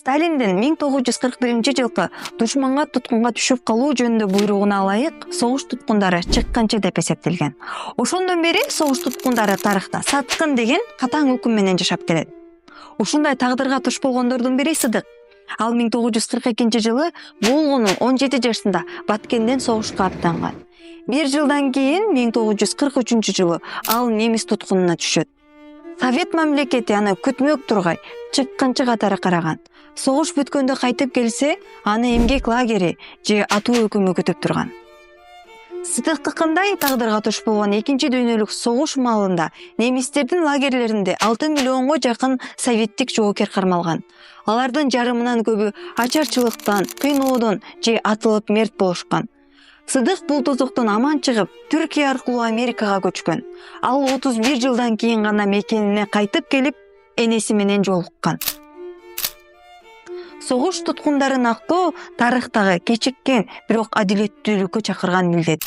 Сталиндин 1941-жылкы душманга туткунга түшүп калуу жөнүндө буйругуна ылайык согуш туткундары чыкканчы деп эсептелген. Ошондон бери согуш туткундары тарыхта саткын деген катаң өкүм менен жашап келет. Ушундай тагдырга туш болгондордун бири Сыдык. Ал 1942-жылы болгону 17 жашында Баткенден согушка аттанган. Бир жылдан кийин 1943-жылы ал немис туткунуна түшөт. Совет мамлекети аны күтмөк тургай чыккынчы катары караган. Согуш бүткөндө кайтып келсе, аны эмгек лагери же атуу өкүмү күтүп турган. Сыдыктыкындай тагдырга туш болгон экинчи дүйнөлүк согуш маалында немистердин лагерлеринде 6 миллионго жакын советтик жоокер кармалган. Алардын жарымынан көбү ачарчылыктан, кыйноодон же атылып мерт болушкан. Сыдык бул тозоктон аман чыгып, Түркия аркылуу Америкага көчкөн. Ал 31 жылдан кийин гана мекенине кайтып келип, энеси менен жолуккан. Согуш туткундарын актоо тарыхтагы кечиккен, бирок адилеттүүлүккө чакырган милдет.